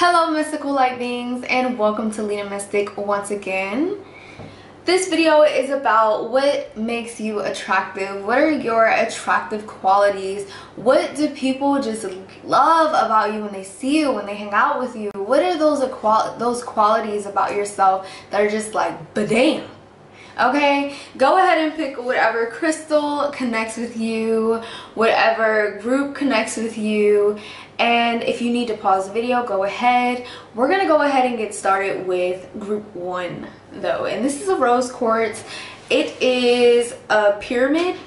Hello mystical light beings, and welcome to Lena Mystic once again. This video is about what makes you attractive. What are your attractive qualities? What do people just love about you when they see you, when they hang out with you? What are those qualities about yourself that are just like, badam? Okay, go ahead and pick whatever crystal connects with you, whatever group connects with you, and if you need to pause the video, go ahead. We're gonna go ahead and get started with group 1 though, and this is a rose quartz. It is a pyramid,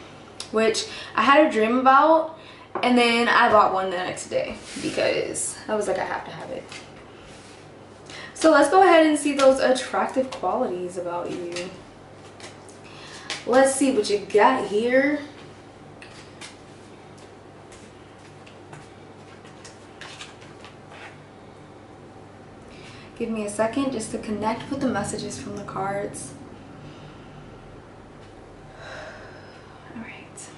which I had a dream about, and then I bought one the next day because I was like, I have to have it. So let's go ahead and see those attractive qualities about you. Let's see what you got here. Give me a second just to connect with the messages from the cards. All right.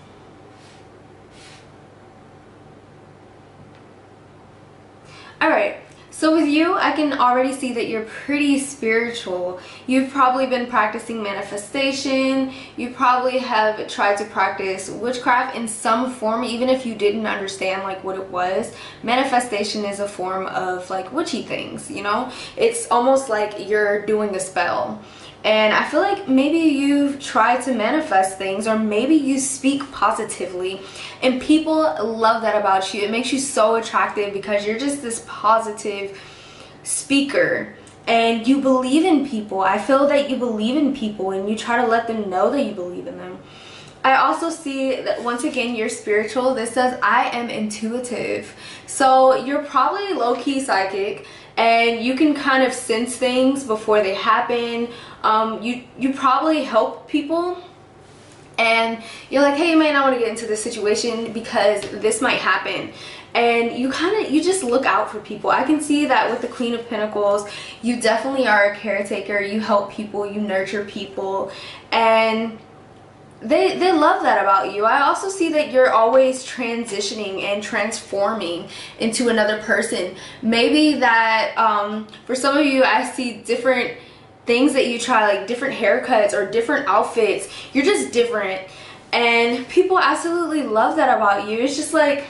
All right. So with you, I can already see that you're pretty spiritual. You've probably been practicing manifestation. You probably have tried to practice witchcraft in some form, even if you didn't understand like what it was. Manifestation is a form of like witchy things, you know? It's almost like you're doing a spell. And I feel like maybe you've tried to manifest things, or maybe you speak positively, and people love that about you. It makes you so attractive because you're just this positive speaker and you believe in people. I feel that you believe in people and you try to let them know that you believe in them. I also see that once again you're spiritual. This says I am intuitive. So you're probably low-key psychic, and you can kind of sense things before they happen. You probably help people, and you're like, hey man, I want to get into this situation because this might happen. And you just look out for people. I can see that with the Queen of Pentacles. You definitely are a caretaker. You help people, you nurture people, and they love that about you. I also see that you're always transitioning and transforming into another person. Maybe that for some of you, I see different things that you try, like different haircuts or different outfits. You're just different, and people absolutely love that about you. It's just like,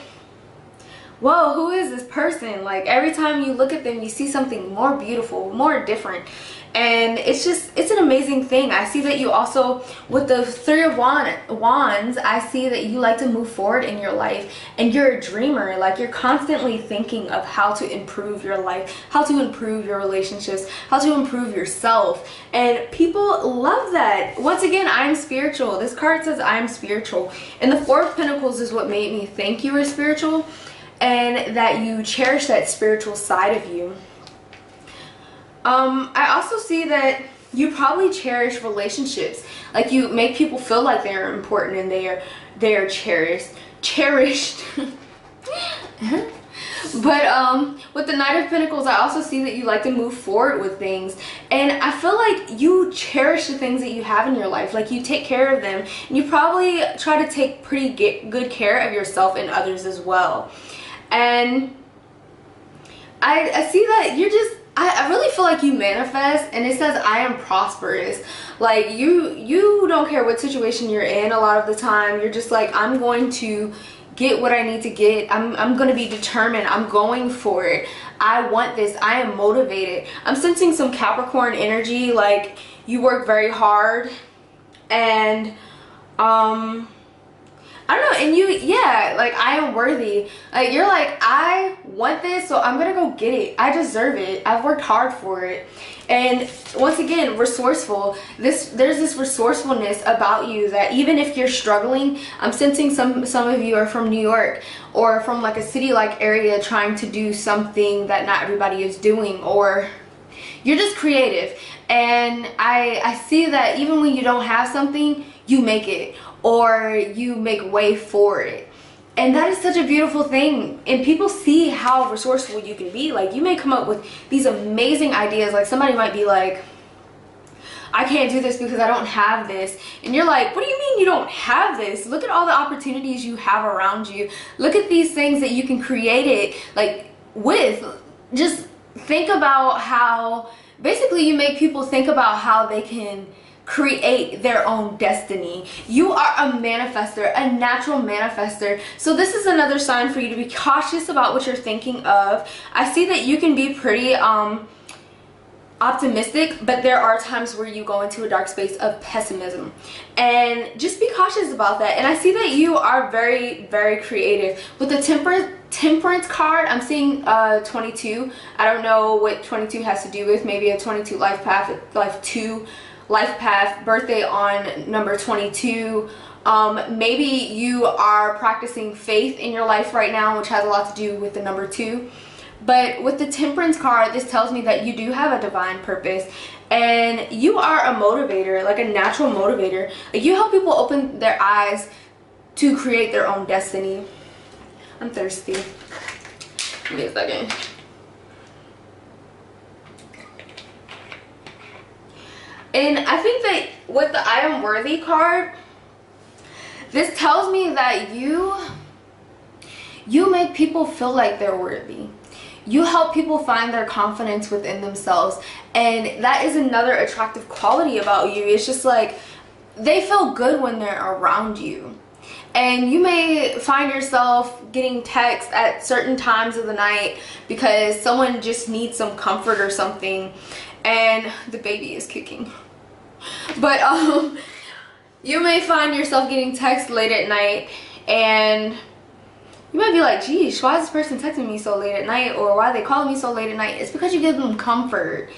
whoa, who is this person? Like every time you look at them, you see something more beautiful, more different. And it's an amazing thing. I see that you also, with the Three of Wands, I see that you like to move forward in your life, and you're a dreamer. Like you're constantly thinking of how to improve your life, how to improve your relationships, how to improve yourself, and people love that. Once again, I'm spiritual. This card says I'm spiritual, and the Four of Pentacles is what made me think you were spiritual, and that you cherish that spiritual side of you. I also see that you probably cherish relationships. Like you make people feel like they're important and they are cherished. But with the Knight of Pentacles, I also see that you like to move forward with things, and I feel like you cherish the things that you have in your life. Like you take care of them, and you probably try to take pretty good care of yourself and others as well. And I see that you're just, I really feel like you manifest, and it says I am prosperous. Like you don't care what situation you're in a lot of the time. You're just like, I'm going to get what I need to get. I'm going to be determined. I'm going for it. I want this. I am motivated. I'm sensing some Capricorn energy. Like you work very hard, and I don't know, and yeah, like I am worthy. Like you're like, I want this, so I'm gonna go get it. I deserve it. I've worked hard for it. And once again, resourceful. There's this resourcefulness about you that even if you're struggling, I'm sensing some of you are from New York or from like a city-like area trying to do something that not everybody is doing, or you're just creative. And I see that even when you don't have something, you make it, or you make way for it. And that is such a beautiful thing, and people see how resourceful you can be. Like you may come up with these amazing ideas. Like somebody might be like, I can't do this because I don't have this, and you're like, what do you mean you don't have this? Look at all the opportunities you have around you. Look at these things that you can create it like with. Just think about how, basically you make people think about how they can create their own destiny. You are a manifester, a natural manifester. So this is another sign for you to be cautious about what you're thinking of. I see that you can be pretty optimistic, but there are times where you go into a dark space of pessimism, and just be cautious about that. And I see that you are very, very creative. With the temperance card, I'm seeing 22. I don't know what 22 has to do with. Maybe a 22 life path, life path, birthday on number 22. Maybe you are practicing faith in your life right now, which has a lot to do with the number 2. But with the temperance card, this tells me that you do have a divine purpose, and you are a motivator, like a natural motivator. Like, you help people open their eyes to create their own destiny. I'm thirsty. Give me a second. And I think that with the I am worthy card, this tells me that you make people feel like they're worthy. You help people find their confidence within themselves, and that is another attractive quality about you. It's just like, they feel good when they're around you. And you may find yourself getting texts at certain times of the night because someone just needs some comfort or something, and the baby is kicking. But you may find yourself getting texts late at night, and you might be like, geez, why is this person texting me so late at night, or why are they calling me so late at night? It's because you give them comfort.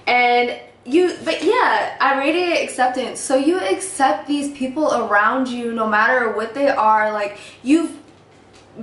And but yeah, I rated acceptance. So you accept these people around you no matter what they are. Like, you've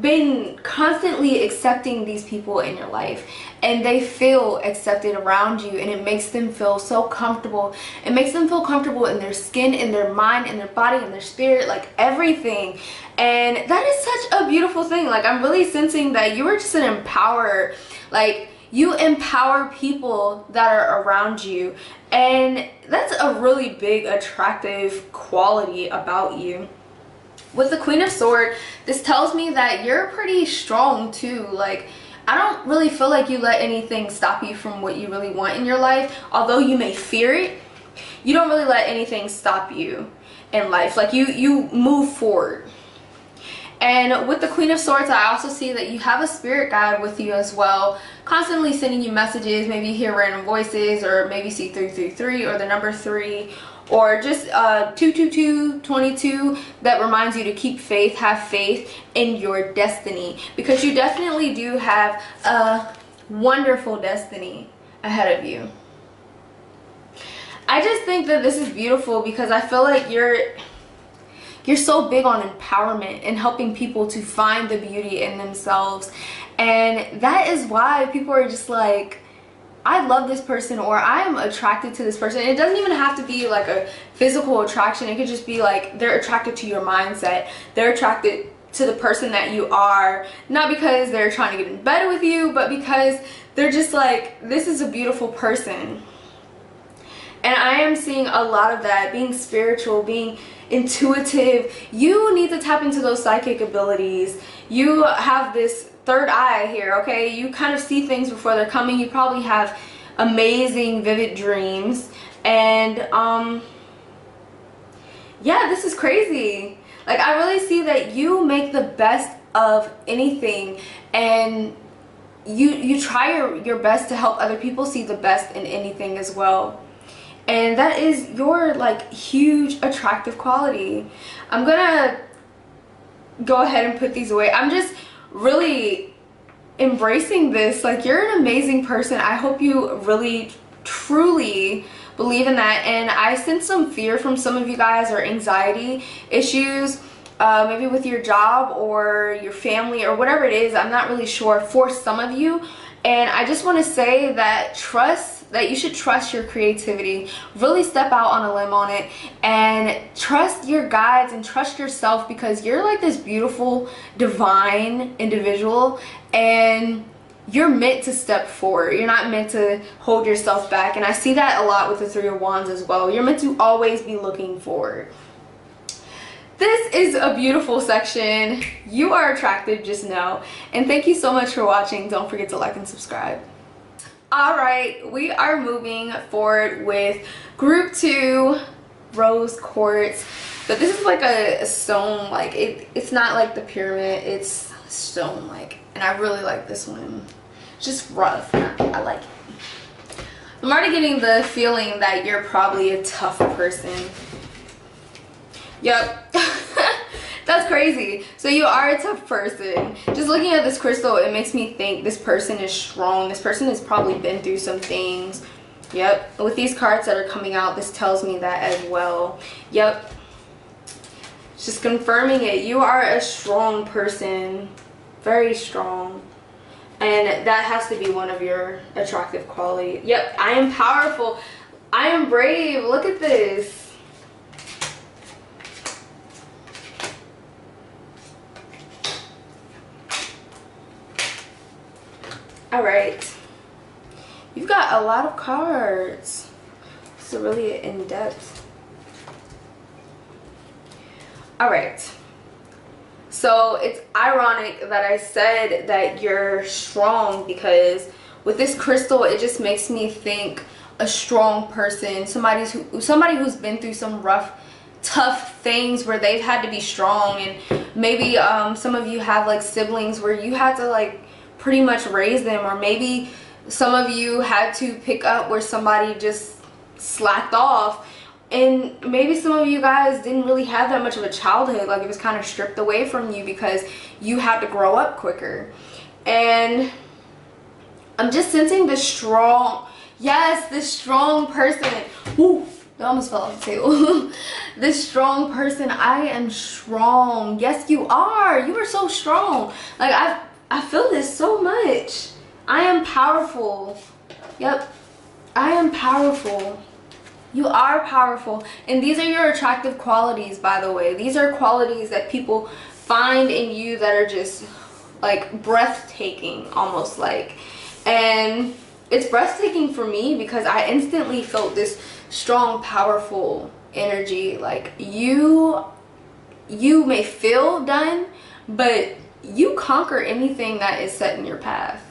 been constantly accepting these people in your life, and they feel accepted around you, and it makes them feel so comfortable. It makes them feel comfortable in their skin, in their mind, in their body, in their spirit, like everything. And that is such a beautiful thing. Like, I'm really sensing that you are just an empowerer. Like, you empower people that are around you, and that's a really big attractive quality about you. With the Queen of Swords, this tells me that you're pretty strong too. Like, I don't really feel like you let anything stop you from what you really want in your life. Although you may fear it, you don't really let anything stop you in life. Like, you move forward. And with the Queen of Swords, I also see that you have a spirit guide with you as well, constantly sending you messages. Maybe you hear random voices, or maybe see 333 or the number 3, or just 222, 22, that reminds you to keep faith, have faith in your destiny, because you definitely do have a wonderful destiny ahead of you. I just think that this is beautiful because I feel like you're so big on empowerment and helping people to find the beauty in themselves. And that is why people are just like, I love this person, or I am attracted to this person. It doesn't even have to be like a physical attraction. It could just be like they're attracted to your mindset. They're attracted to the person that you are, not because they're trying to get in bed with you, but because they're just like, this is a beautiful person. And I am seeing a lot of that, being spiritual, being intuitive. You need to tap into those psychic abilities. You have this third eye here, okay? You kind of see things before they're coming. You probably have amazing, vivid dreams. And yeah, this is crazy. Like, I really see that you make the best of anything, and you try your best to help other people see the best in anything as well. And that is your, like, huge attractive quality. I'm gonna go ahead and put these away. I'm just really embracing this. Like, you're an amazing person. I hope you really, truly believe in that. And I sense some fear from some of you guys, or anxiety issues, maybe with your job or your family or whatever it is. I'm not really sure for some of you. And I just want to say that you should trust your creativity. Really step out on a limb on it, and trust your guides and trust yourself, because you're like this beautiful, divine individual, and you're meant to step forward. You're not meant to hold yourself back. And I see that a lot with the Three of Wands as well. You're meant to always be looking forward. This is a beautiful section. You are attractive, just know. And thank you so much for watching. Don't forget to like and subscribe. Alright, we are moving forward with group 2 rose quartz. But this is like a stone, like it's not like the pyramid, it's stone like. And I really like this one. It's just rough. I like it. I'm already getting the feeling that you're probably a tough person. Yep. That's crazy. So you are a tough person. Just looking at this crystal, it makes me think this person is strong. This person has probably been through some things. Yep. With these cards that are coming out, this tells me that as well. Yep. Just confirming it. You are a strong person. Very strong. And that has to be one of your attractive qualities. Yep. I am powerful. I am brave. Look at this. Alright, you've got a lot of cards. This is really in-depth. Alright, so it's ironic that I said that you're strong, because with this crystal it just makes me think a strong person, somebody who's been through some rough, tough things where they've had to be strong. And maybe some of you have like siblings where you had to like pretty much raise them, or maybe some of you had to pick up where somebody just slacked off, and maybe some of you guys didn't really have that much of a childhood, like it was kind of stripped away from you because you had to grow up quicker. And I'm just sensing this strong, yes, this strong person. Woo, I almost fell off the table. This strong person. I am strong. Yes, you are. You are so strong. Like I feel this so much. I am powerful. Yep. I am powerful. You are powerful. And these are your attractive qualities, by the way. These are qualities that people find in you that are just like breathtaking, almost like. And it's breathtaking for me because I instantly felt this strong, powerful energy. Like you may feel done, but you conquer anything that is set in your path.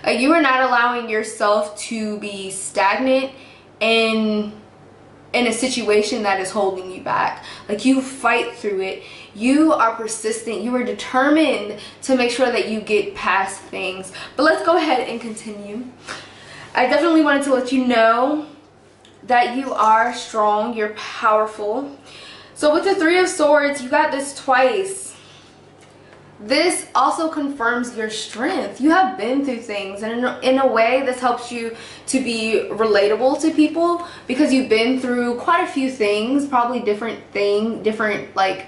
You are not allowing yourself to be stagnant in a situation that is holding you back. Like you fight through it. You are persistent. You are determined to make sure that you get past things. But let's go ahead and continue. I definitely wanted to let you know that you are strong. You're powerful. So with the Three of Swords, you got this twice. This also confirms your strength. You have been through things, and in a way this helps you to be relatable to people because you've been through quite a few things, probably different like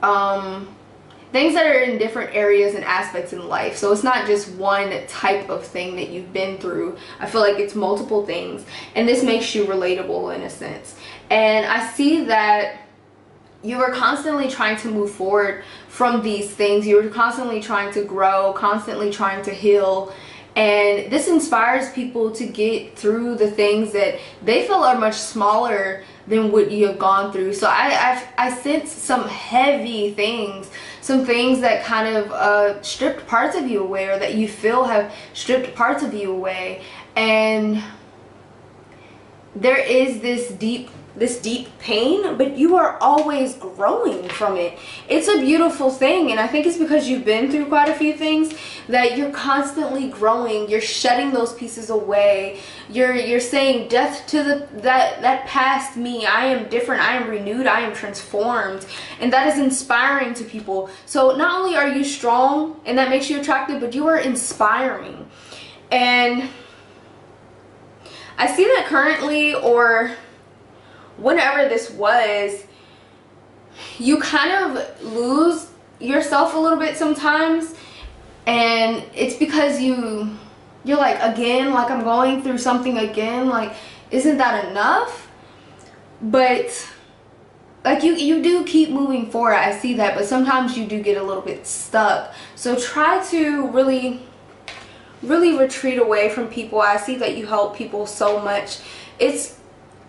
things that are in different areas and aspects in life. So it's not just one type of thing that you've been through. I feel like it's multiple things, and this makes you relatable in a sense. And I see that you are constantly trying to move forward from these things. You're constantly trying to grow, constantly trying to heal. And this inspires people to get through the things that they feel are much smaller than what you have gone through. So I sense some heavy things, some things that kind of stripped parts of you away, or that you feel have stripped parts of you away. And there is this deep pain, but you are always growing from it. It's a beautiful thing, and I think it's because you've been through quite a few things that you're constantly growing. You're shedding those pieces away. You're saying death to that past me. I am different. I am renewed. I am transformed, and that is inspiring to people. So not only are you strong and that makes you attractive, but you are inspiring. And I see that currently, or whenever this was, you kind of lose yourself a little bit sometimes, and it's because you're like, again, like I'm going through something again, like isn't that enough? But like you do keep moving forward, I see that, but sometimes you do get a little bit stuck. So try to really retreat away from people. I see that you help people so much.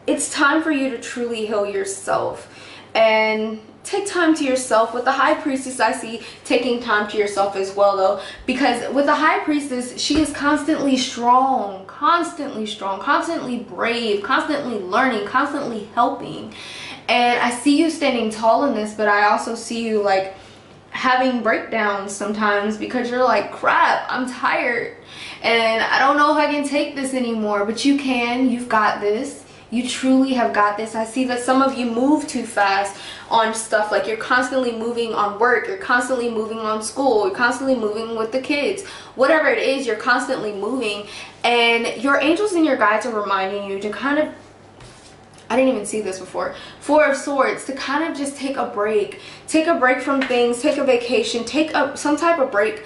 It's time for you to truly heal yourself. And take time to yourself. With the High Priestess, I see taking time to yourself as well, though, because with the High Priestess, she is constantly strong, constantly brave, constantly learning, constantly helping. And I see you standing tall in this, but I also see you like having breakdowns sometimes because you're like, crap, I'm tired and I don't know if I can take this anymore. But you can. You've got this. You truly have got this. I see that some of you move too fast on stuff. Like you're constantly moving on work, you're constantly moving on school, you're constantly moving with the kids. Whatever it is, you're constantly moving, and your angels and your guides are reminding you to kind of, I didn't even see this before, Four of Swords, to kind of just take a break. Take a break from things, take a vacation, take some type of break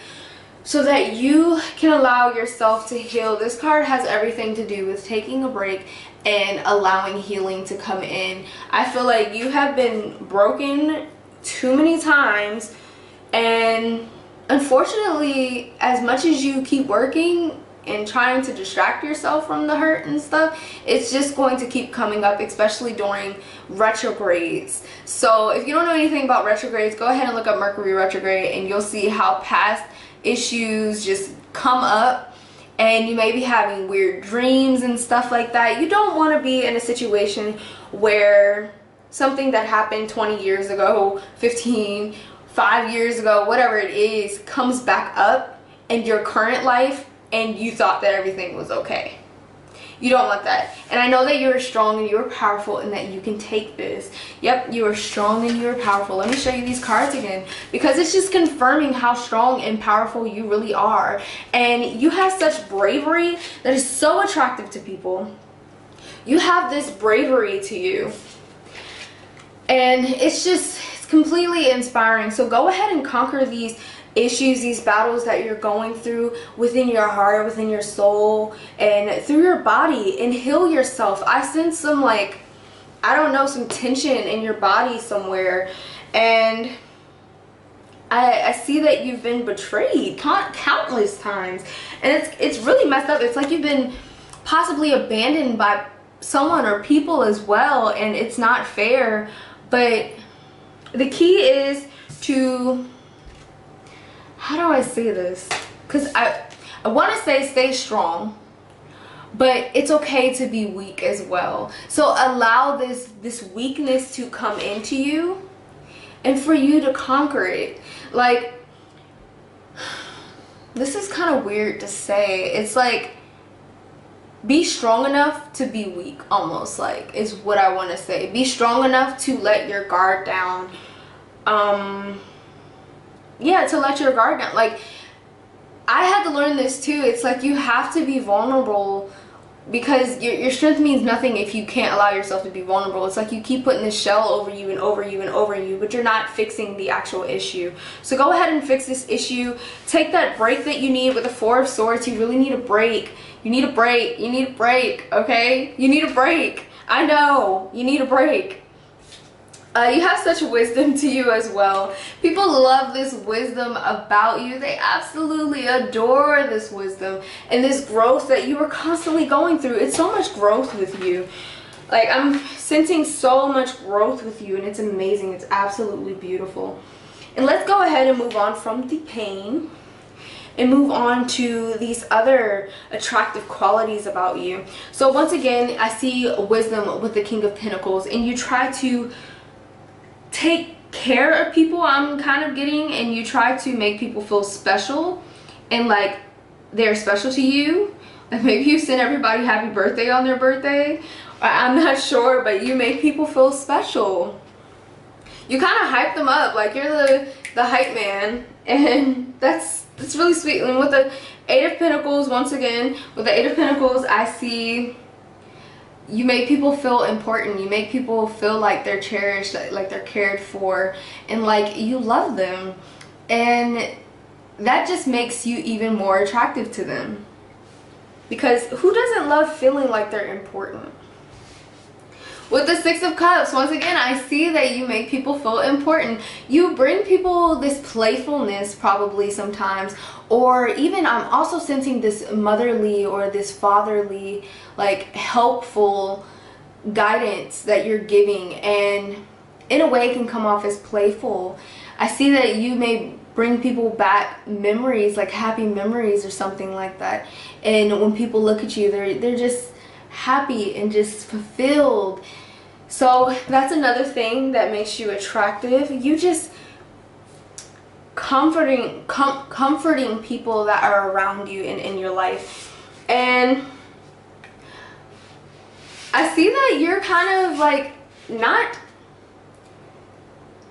so that you can allow yourself to heal. This card has everything to do with taking a break and allowing healing to come in. I feel like you have been broken too many times, and unfortunately, as much as you keep working and trying to distract yourself from the hurt and stuff, it's just going to keep coming up, especially during retrogrades. So if you don't know anything about retrogrades, go ahead and look up Mercury retrograde and you'll see how past issues just come up, and you may be having weird dreams and stuff like that. You don't want to be in a situation where something that happened 20 years ago, 15, 5 years ago, whatever it is, comes back up in your current life and you thought that everything was okay. You don't want that. And I know that you're strong and you're powerful and that you can take this. Yep, you are strong and you're powerful. Let me show you these cards again, because it's just confirming how strong and powerful you really are. And you have such bravery that is so attractive to people. You have this bravery to you. And it's completely inspiring. So go ahead and conquer these issues, these battles that you're going through within your heart, within your soul, and through your body, and heal yourself. I sense some, like, I don't know, some tension in your body somewhere, and I see that you've been betrayed countless times, and it's really messed up. It's like you've been possibly abandoned by someone or people as well, and it's not fair. But the key is to, how do I say this? Because I want to say stay strong, but it's okay to be weak as well. So allow this weakness to come into you and for you to conquer it. Like, this is kind of weird to say. It's like, be strong enough to be weak, almost, like, is what I want to say. Be strong enough to let your guard down. Yeah, to let your guard down. Like, I had to learn this too. It's like you have to be vulnerable, because your strength means nothing if you can't allow yourself to be vulnerable. It's like you keep putting this shell over you and over you and over you, but you're not fixing the actual issue. So go ahead and fix this issue. Take that break that you need with the Four of Swords. You really need a break. You need a break. You need a break, okay? You need a break. I know. You need a break. You have such wisdom to you as well. People love this wisdom about you. They absolutely adore this wisdom and this growth that you are constantly going through. It's so much growth with you. Like, I'm sensing so much growth with you, and it's amazing. It's absolutely beautiful. And let's go ahead and move on from the pain and move on to these other attractive qualities about you. So once again, I see wisdom with the King of Pentacles, and you try to take care of people, I'm kind of getting, and you try to make people feel special and like they're special to you. Like, maybe you send everybody happy birthday on their birthday, I'm not sure, but you make people feel special. You kind of hype them up, like you're the hype man, and that's really sweet. And with the Eight of Pentacles, once again, with the Eight of Pentacles, I see you make people feel important. You make people feel like they're cherished, like they're cared for, and like you love them. And that just makes you even more attractive to them. Because who doesn't love feeling like they're important? With the Six of Cups, once again, I see that you make people feel important. You bring people this playfulness probably sometimes, or even I'm also sensing this motherly or this fatherly, like, helpful guidance that you're giving. And in a way, it can come off as playful. I see that you may bring people back memories, like happy memories or something like that. And when people look at you, they're just happy and just fulfilled. So that's another thing that makes you attractive. You just comforting people that are around you and in your life. And I see that you're kind of like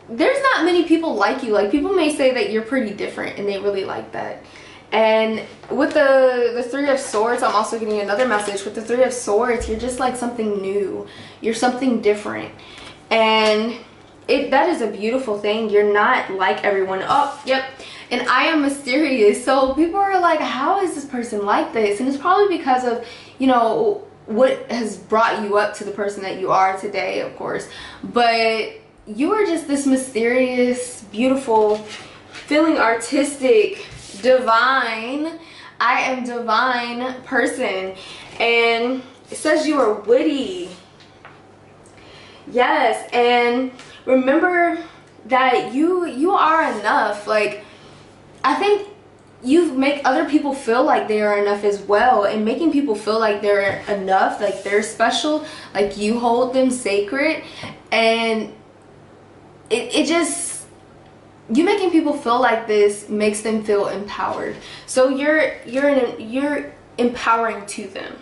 there's not many people like you. Like, people may say that you're pretty different, and they really like that. And with the Three of Swords, I'm also getting another message. With the Three of Swords, you're just like something new. You're something different. And that is a beautiful thing. You're not like everyone. Oh, yep. And I am mysterious. So people are like, how is this person like this? And it's probably because of, you know, what has brought you up to the person that you are today, of course. But you are just this mysterious, beautiful, feeling artistic, divine, I am divine person. And it says you are witty. Yes, and remember that you are enough. Like, I think you make other people feel like they are enough as well, and making people feel like they're enough, like they're special, like you hold them sacred. And it just, you making people feel like this makes them feel empowered. So you're empowering to them.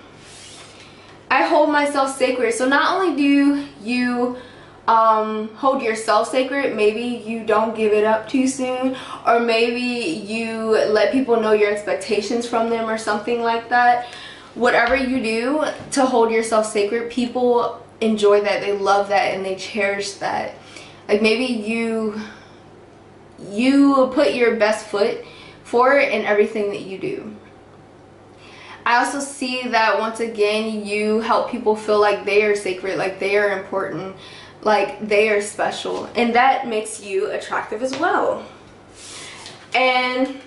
I hold myself sacred. So not only do you hold yourself sacred, maybe you don't give it up too soon, or maybe you let people know your expectations from them or something like that. Whatever you do to hold yourself sacred, people enjoy that, they love that, and they cherish that. Like, maybe you put your best foot forward in everything that you do. I also see that, once again, you help people feel like they are sacred, like they are important, like they are special, and that makes you attractive as well. And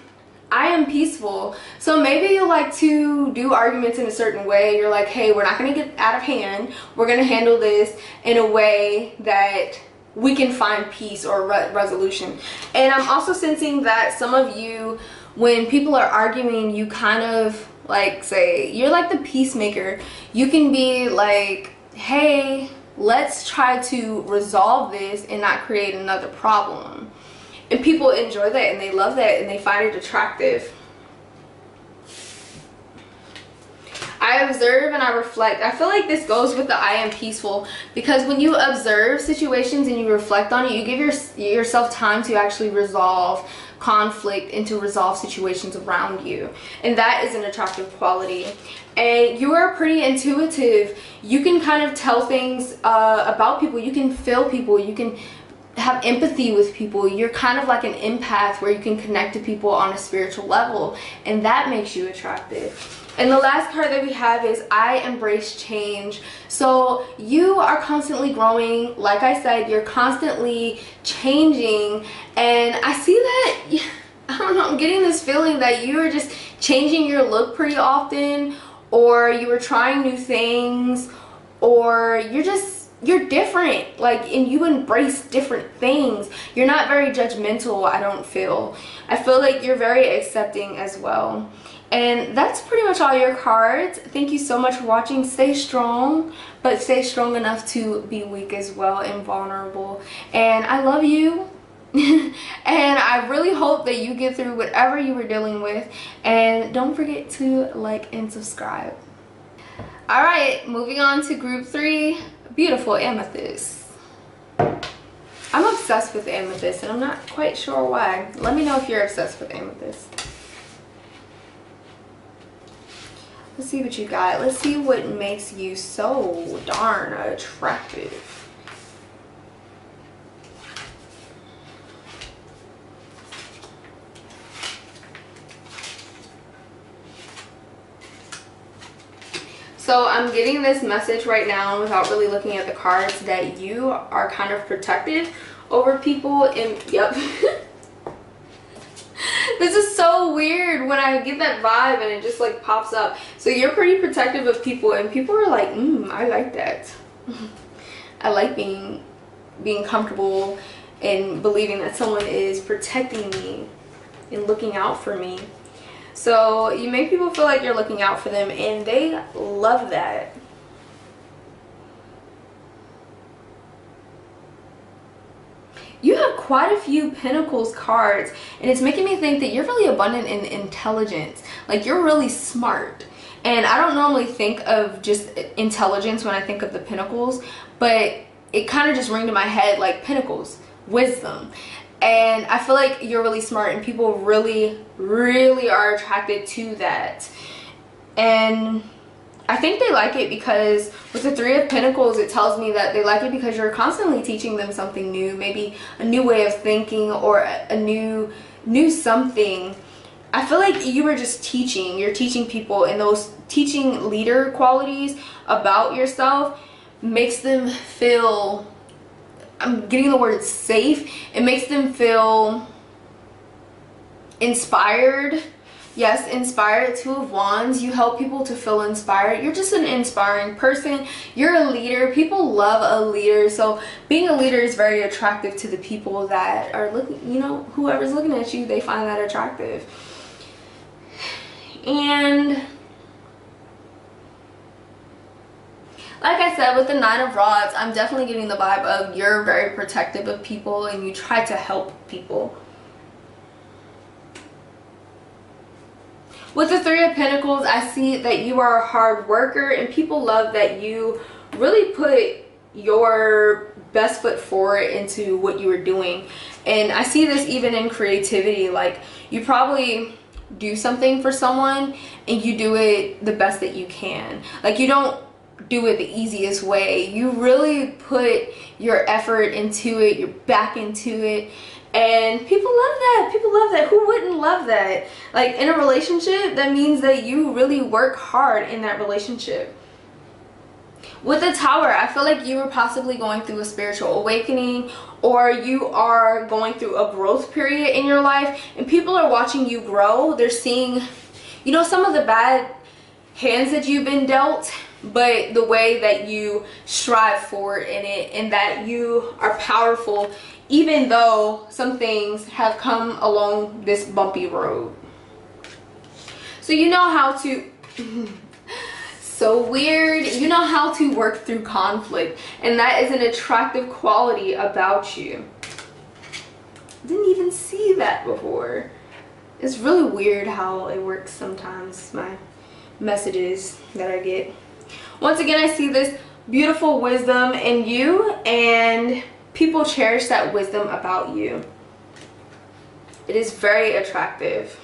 I am peaceful. So maybe you like to do arguments in a certain way. You're like, hey, we're not going to get out of hand. We're going to handle this in a way that we can find peace or resolution. And I'm also sensing that some of you, when people are arguing, you kind of like say, you're like the peacemaker. You can be like, hey, let's try to resolve this and not create another problem. And people enjoy that, and they love that, and they find it attractive. I observe and I reflect. I feel like this goes with the I am peaceful, because when you observe situations and you reflect on it, you give yourself time to actually resolve conflict and to resolve situations around you. And that is an attractive quality. And you are pretty intuitive. You can kind of tell things about people. You can feel people. You can have empathy with people. You're kind of like an empath, where you can connect to people on a spiritual level, and that makes you attractive. And the last card that we have is I embrace change. So you are constantly growing. Like I said, you're constantly changing, and I see that, I don't know, I'm getting this feeling that you are just changing your look pretty often, or you are trying new things, or you're different, like, and you embrace different things. You're not very judgmental, I don't feel. I feel like you're very accepting as well. And that's pretty much all your cards. Thank you so much for watching. Stay strong, but stay strong enough to be weak as well and vulnerable. And I love you. And I really hope that you get through whatever you were dealing with. And don't forget to like and subscribe. Alright, moving on to group 3. Beautiful amethyst. I'm obsessed with amethyst, and I'm not quite sure why. Let me know if you're obsessed with amethyst. Let's see what you got. Let's see what makes you so darn attractive. So I'm getting this message right now, without really looking at the cards, that you are kind of protective over people. And yep. This is so weird when I get that vibe and it just like pops up. So you're pretty protective of people, and people are like, I like that. I like being being comfortable and believing that someone is protecting me and looking out for me. So you make people feel like you're looking out for them, and they love that. You have quite a few Pentacles cards, and it's making me think that you're really abundant in intelligence. Like, you're really smart. And I don't normally think of just intelligence when I think of the Pentacles, but it kind of just rang to my head like Pentacles, wisdom. And I feel like you're really smart, and people really, really are attracted to that. And I think they like it because with the Three of Pentacles, it tells me that they like it because you're constantly teaching them something new, maybe a new way of thinking or a new something. I feel like you were just teaching. You're teaching people, and those teaching leader qualities about yourself makes them feel, I'm getting the word safe. It makes them feel inspired. Yes, inspired. Two of Wands. You help people to feel inspired. You're just an inspiring person. You're a leader. People love a leader. So being a leader is very attractive to the people that are looking, you know, whoever's looking at you, they find that attractive. And like I said, with the Nine of Rods, I'm definitely getting the vibe of you're very protective of people and you try to help people. With the Three of Pentacles, I see that you are a hard worker, and people love that you really put your best foot forward into what you were doing. And I see this even in creativity. Like, you probably do something for someone and you do it the best that you can. Like, you don't do it the easiest way. You really put your effort into it, your back into it. And people love that. People love that. Who wouldn't love that? Like, in a relationship, that means that you really work hard in that relationship. With the Tower, I feel like you were possibly going through a spiritual awakening, or you are going through a growth period in your life, and people are watching you grow. They're seeing, you know, some of the bad hands that you've been dealt, but the way that you strive forward in it, and that you are powerful even though some things have come along this bumpy road. So you know how to so weird, you know how to work through conflict, and that is an attractive quality about you. Didn't even see that before. It's really weird how it works sometimes, my messages that I get. Once again, I see this beautiful wisdom in you, and people cherish that wisdom about you. It is very attractive.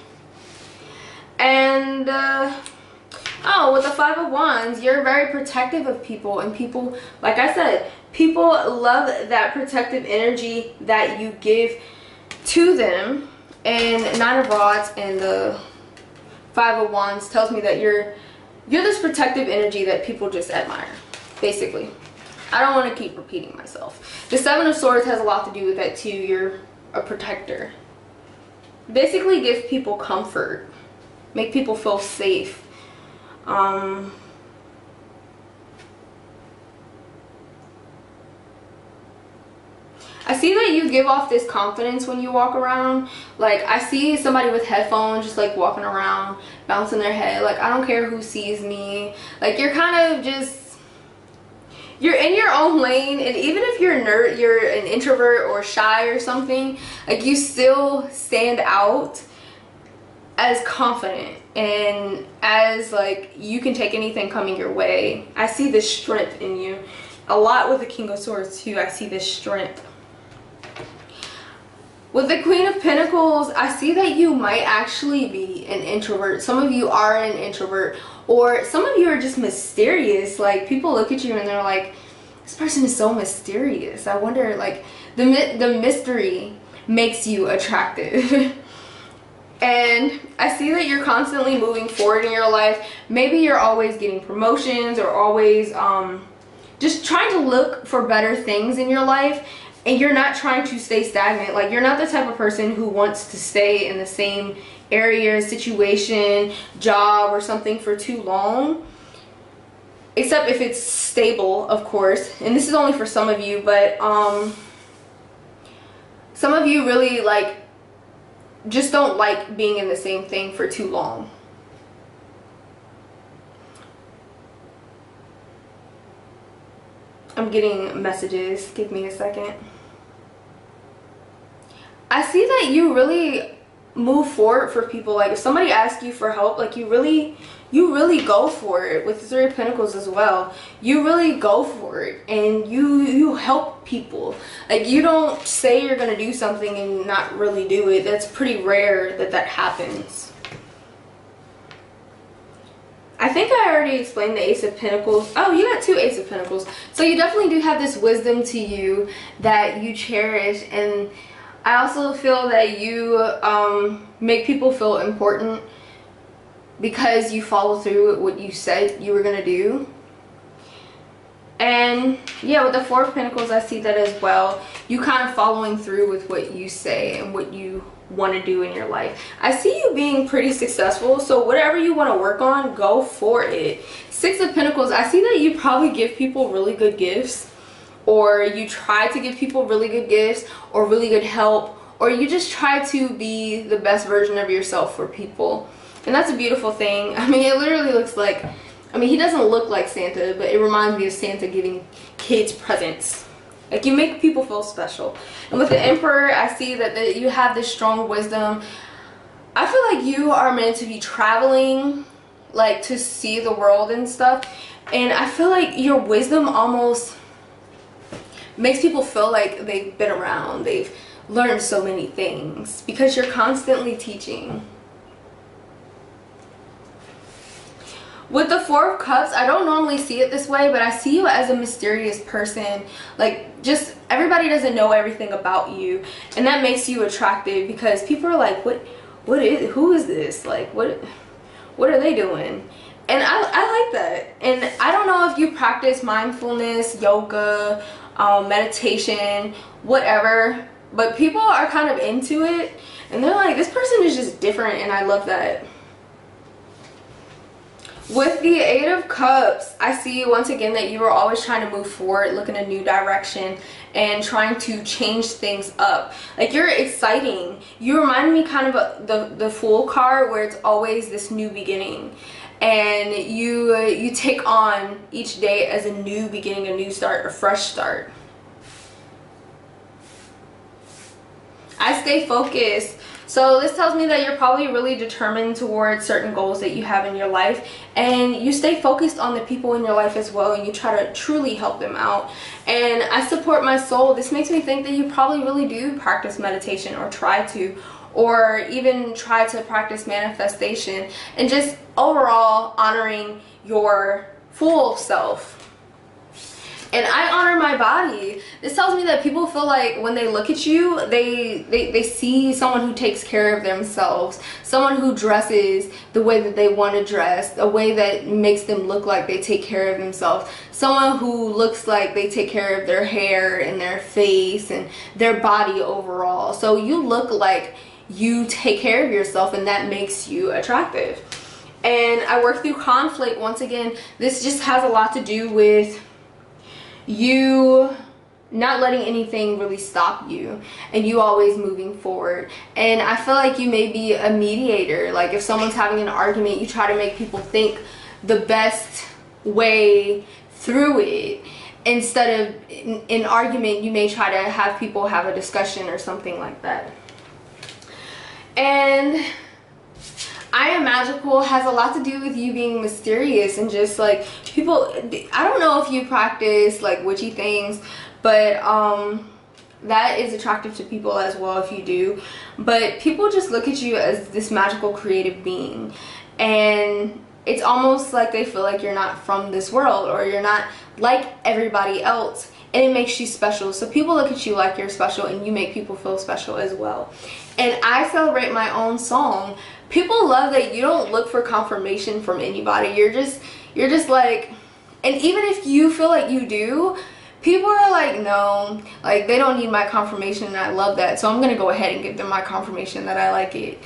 And oh, with the Five of Wands, you're very protective of people, and people, like I said, people love that protective energy that you give to them. And Nine of Rods and the Five of Wands tells me that you're this protective energy that people just admire, basically. I don't want to keep repeating myself. The Seven of Swords has a lot to do with that too. You're a protector. Basically give people comfort. Make people feel safe. I see that you give off this confidence when you walk around. Like, I see somebody with headphones just like walking around, bouncing their head. Like, I don't care who sees me. Like, you're kind of just, you're in your own lane, and even if you're an introvert or shy or something, like, you still stand out as confident and as like you can take anything coming your way. I see this strength in you a lot with the King of Swords too. I see this strength. With the Queen of Pentacles, I see that you might actually be an introvert. Some of you are an introvert, or some of you are just mysterious. Like, people look at you and they're like, this person is so mysterious. I wonder, like, the mystery makes you attractive. And I see that you're constantly moving forward in your life. Maybe you're always getting promotions, or always just trying to look for better things in your life. And you're not trying to stay stagnant. Like, you're not the type of person who wants to stay in the same area, situation, job, or something for too long. except if it's stable, of course. And this is only for some of you, but some of you really like just don't like being in the same thing for too long. I'm getting messages. Give me a second. I see that you really move forward for people. Like if somebody asks you for help, like you really go for it. With the Three of Pentacles as well, you really go for it and you help people. Like you don't say you're gonna do something and not really do it. That's pretty rare that happens. I think I already explained the Ace of Pentacles. Oh, you got 2 Ace of Pentacles. So you definitely do have this wisdom to you that you cherish, and I also feel that you make people feel important because you follow through with what you said you were going to do. And yeah, with the Four of Pentacles, I see that as well. You kind of following through with what you say and what you want to do in your life. I see you being pretty successful, so whatever you want to work on, go for it. Six of Pentacles, I see that you probably give people really good gifts, or you try to give people really good gifts or really good help, or you just try to be the best version of yourself for people. And that's a beautiful thing. I mean, it literally looks like, I mean, he doesn't look like Santa, but it reminds me of Santa giving kids presents. Like, you make people feel special. And with the Emperor, I see that you have this strong wisdom. I feel like you are meant to be traveling, like, to see the world and stuff. And I feel like your wisdom almost makes people feel like they've been around, they've learned so many things, because you're constantly teaching. With the Four of Cups, I don't normally see it this way, but I see you as a mysterious person. Like, just everybody doesn't know everything about you, and that makes you attractive because people are like, who is this? Like, what are they doing? And I like that. And I don't know if you practice mindfulness, yoga, meditation, whatever, but people are kind of into it, and they're like, this person is just different, and I love that. With the Eight of Cups, I see once again that you are always trying to move forward, look in a new direction, and trying to change things up. Like, you're exciting. You remind me kind of the Fool card, where it's always this new beginning. And you take on each day as a new beginning, a new start, a fresh start. I stay focused. So this tells me that you're probably really determined towards certain goals that you have in your life, and you stay focused on the people in your life as well, and you try to truly help them out. And I support my soul. This makes me think that you probably really do practice meditation, or try to, or even try to practice manifestation, and just overall honoring your full self. And I honor my body. This tells me that people feel like when they look at you, they see someone who takes care of themselves, someone who dresses the way that they want to dress, a way that makes them look like they take care of themselves, someone who looks like they take care of their hair and their face and their body overall. So you look like you take care of yourself, and that makes you attractive. And I work through conflict. Once again, this just has a lot to do with you not letting anything really stop you, and you always moving forward. And I feel like you may be a mediator. Like, if someone's having an argument, you try to make people think the best way through it. Instead of an argument, you may try to have people have a discussion or something like that. And I Am Magical has a lot to do with you being mysterious, and just like people, I don't know if you practice like witchy things, but that is attractive to people as well if you do. But people just look at you as this magical creative being, and it's almost like they feel like you're not from this world, or you're not like everybody else, and it makes you special. So people look at you like you're special, and you make people feel special as well. And I celebrate my own song. People love that you don't look for confirmation from anybody. You're just like, and even if you feel like you do, people are like, no, like they don't need my confirmation, and I love that. So I'm gonna go ahead and give them my confirmation that I like it.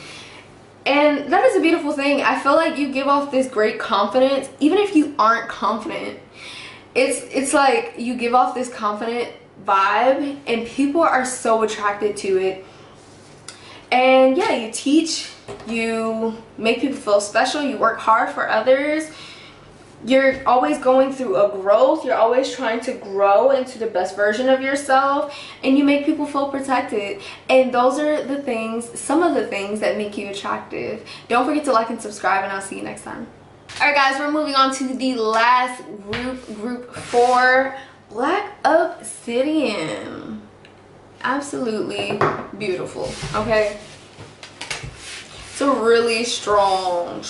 And that is a beautiful thing. I feel like you give off this great confidence, even if you aren't confident. It's like you give off this confident vibe and people are so attracted to it. And yeah, you teach, you make people feel special, you work hard for others. You're always going through a growth. You're always trying to grow into the best version of yourself, and you make people feel protected. And those are the things, some of the things that make you attractive. Don't forget to like and subscribe, and I'll see you next time. Alright guys, we're moving on to the last group 4, Black Obsidian. Absolutely beautiful, okay? It's a really strong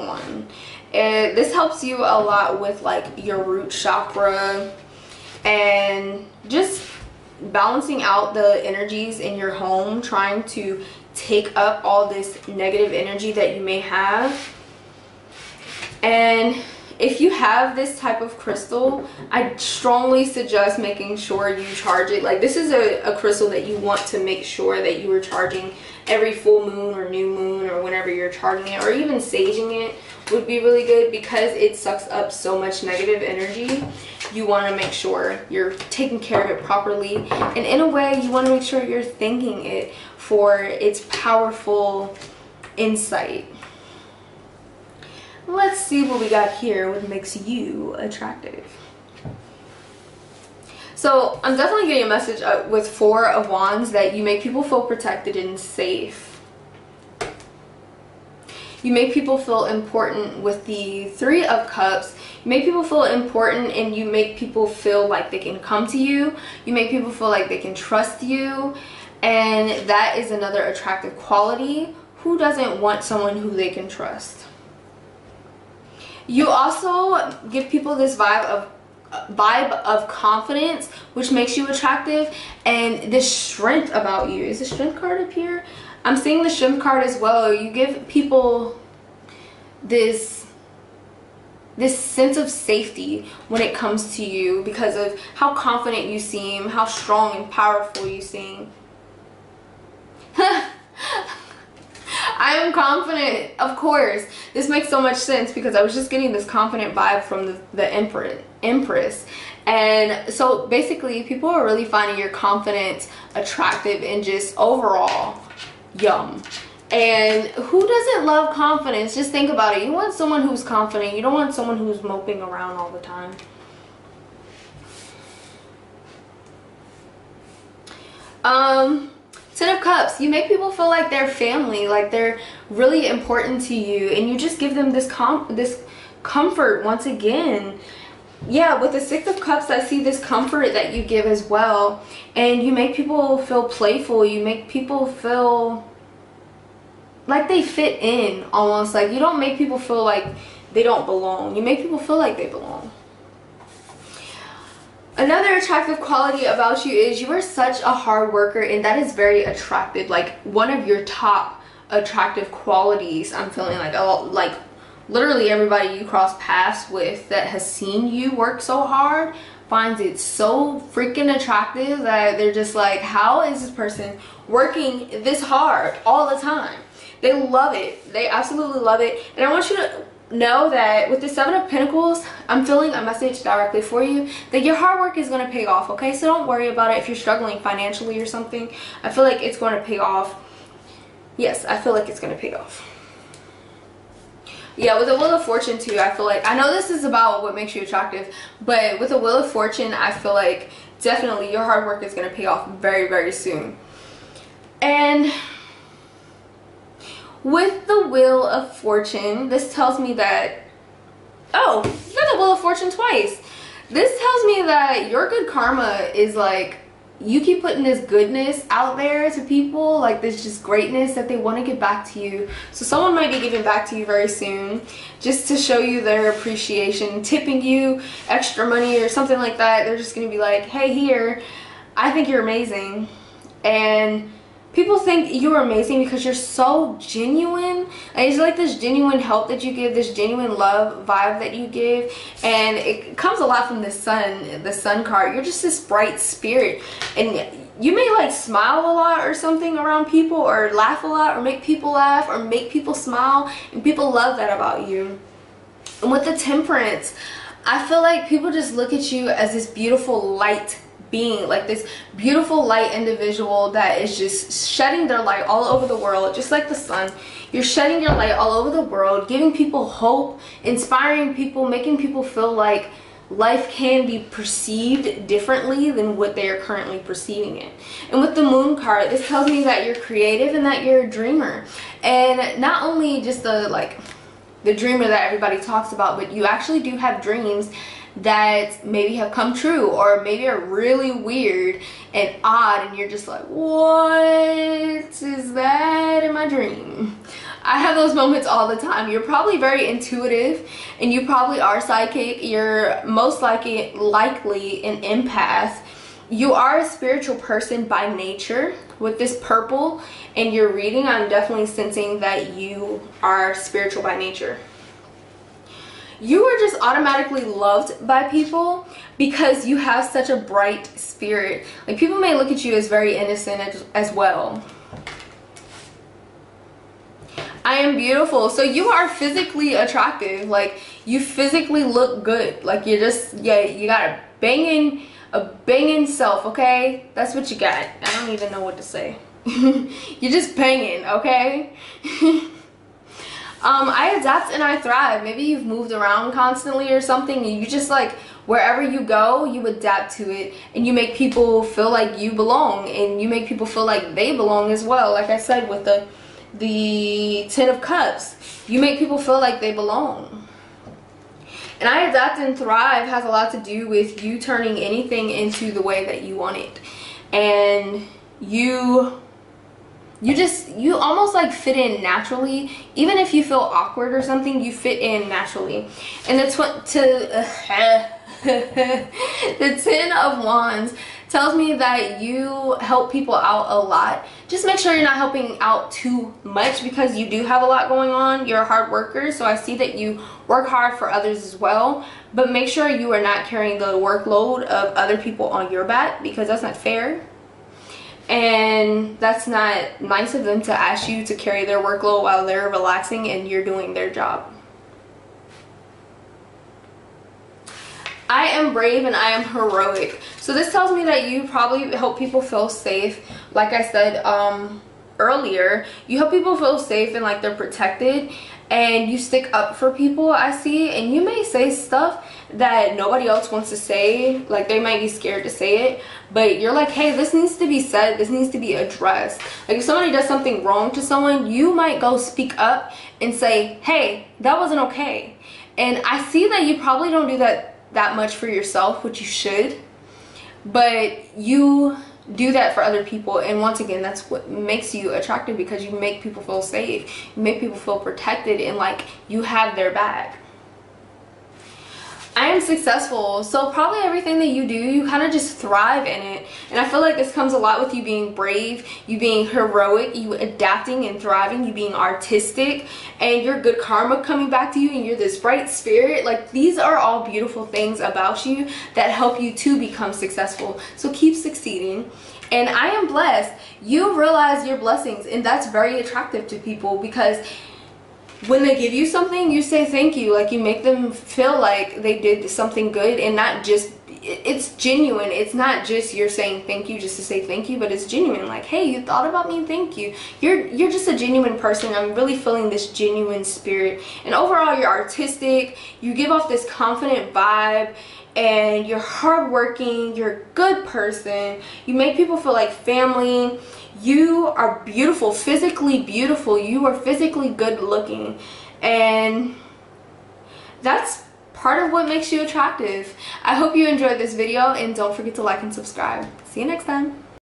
one. And this helps you a lot with like your root chakra and just balancing out the energies in your home, trying to take up all this negative energy that you may have. And if you have this type of crystal, I strongly suggest making sure you charge it. Like, this is a crystal that you want to make sure that you are charging every full moon or new moon, or whenever you're charging it, or even saging it would be really good, because it sucks up so much negative energy. You want to make sure you're taking care of it properly, and in a way you want to make sure you're thanking it for its powerful insight. Let's see what we got here, what makes you attractive. So I'm definitely getting a message with 4 of Wands that you make people feel protected and safe. You make people feel important with the 3 of Cups. You make people feel important, and you make people feel like they can come to you. You make people feel like they can trust you, and that is another attractive quality. Who doesn't want someone who they can trust? You also give people this vibe of confidence, which makes you attractive, and this strength about you. Is the strength card up here? I'm seeing the strength card as well. You give people this sense of safety when it comes to you because of how confident you seem, how strong and powerful you seem. I am confident, of course. This makes so much sense because I was just getting this confident vibe from the Empress. And so basically people are really finding your confidence attractive and just overall yum. And who doesn't love confidence? Just think about it. You want someone who's confident. You don't want someone who's moping around all the time. Ten of Cups. You make people feel like they're family, like they're really important to you, and you just give them this comfort once again. Yeah, with the 6 of Cups, I see this comfort that you give as well, and you make people feel playful. You make people feel like they fit in, almost. Like, you don't make people feel like they don't belong. You make people feel like they belong. Another attractive quality about you is you are such a hard worker, and that is very attractive. Like, one of your top attractive qualities, I'm feeling like literally everybody you cross paths with that has seen you work so hard finds it so freaking attractive that they're just like, how is this person working this hard all the time? They love it. They absolutely love it. And I want you to know that with the 7 of Pentacles, I'm feeling a message directly for you that your hard work is going to pay off, okay? So don't worry about it. If you're struggling financially or something, I feel like it's going to pay off. Yes, I feel like it's going to pay off. Yeah, with the Wheel of Fortune too, I feel like, I know this is about what makes you attractive, but with the Wheel of Fortune, I feel like definitely your hard work is going to pay off very, very soon. And with the Wheel of Fortune, this tells me that, oh, you got the Wheel of Fortune twice. This tells me that your good karma is like, you keep putting this goodness out there to people, like this just greatness that they want to give back to you. So someone might be giving back to you very soon just to show you their appreciation, tipping you extra money or something like that. They're just going to be like, hey, here, I think you're amazing. And people think you're amazing because you're so genuine. And it's like this genuine help that you give, this genuine love vibe that you give, and it comes a lot from the sun card. You're just this bright spirit, and you may like smile a lot or something around people, or laugh a lot, or make people laugh, or make people smile, and people love that about you. And with the Temperance, I feel like people just look at you as this beautiful light being, like this beautiful light individual that is just shedding their light all over the world, just like the sun. You're shedding your light all over the world, giving people hope, inspiring people, making people feel like life can be perceived differently than what they are currently perceiving it. And with the Moon card, this tells me that you're creative and that you're a dreamer. And not only just the dreamer that everybody talks about, but you actually do have dreams that maybe have come true, or maybe are really weird and odd, and you're just like, what is that in my dream? I have those moments all the time. You're probably very intuitive, and you probably are psychic. You're most likely an empath. You are a spiritual person by nature. With this purple in your reading, I'm definitely sensing that you are spiritual by nature. You are just automatically loved by people because you have such a bright spirit. Like, people may look at you as very innocent as well. I am beautiful. So you are physically attractive. Like, you physically look good. Like, you're just, yeah, you got a banging self, okay? That's what you got. I don't even know what to say. You're just banging, okay? I adapt and I thrive. Maybe you've moved around constantly or something, and you just like, wherever you go, you adapt to it, and you make people feel like you belong, and you make people feel like they belong as well. Like I said, with the Ten of Cups, you make people feel like they belong. And I adapt and thrive has a lot to do with you turning anything into the way that you want it. And you almost like fit in naturally. Even if you feel awkward or something, you fit in naturally. And the Ten of Wands tells me that you help people out a lot. Just make sure you're not helping out too much, because you do have a lot going on. You're a hard worker, so I see that you work hard for others as well. But make sure you are not carrying the workload of other people on your back, because that's not fair. And that's not nice of them to ask you to carry their workload while they're relaxing and you're doing their job. I am brave and I am heroic. So this tells me that you probably help people feel safe. Like I said earlier, you help people feel safe and like they're protected, and you stick up for people, I see. And you may say stuff that nobody else wants to say, like they might be scared to say it, but you're like, hey, this needs to be said, this needs to be addressed. Like, if somebody does something wrong to someone, you might go speak up and say, hey, that wasn't okay. And I see that you probably don't do that much for yourself, which you should, but you do that for other people. And once again, that's what makes you attractive, because you make people feel safe, you make people feel protected, and like you have their back. I am successful, so probably everything that you do, you kind of just thrive in it. And I feel like this comes a lot with you being brave, you being heroic, you adapting and thriving, you being artistic, and your good karma coming back to you, and you're this bright spirit. Like, these are all beautiful things about you that help you to become successful. So keep succeeding. And I am blessed. You realize your blessings, and that's very attractive to people, because when they give you something, you say thank you. Like, you make them feel like they did something good, and not just, it's genuine. It's not just you're saying thank you just to say thank you, but it's genuine. Like, hey, you thought about me, thank you. You're just a genuine person. I'm really feeling this genuine spirit. And overall, you're artistic. You give off this confident vibe, and you're hardworking. You're a good person. You make people feel like family. You are beautiful, physically beautiful. You are physically good looking, and that's part of what makes you attractive. I hope you enjoyed this video, and don't forget to like and subscribe. See you next time.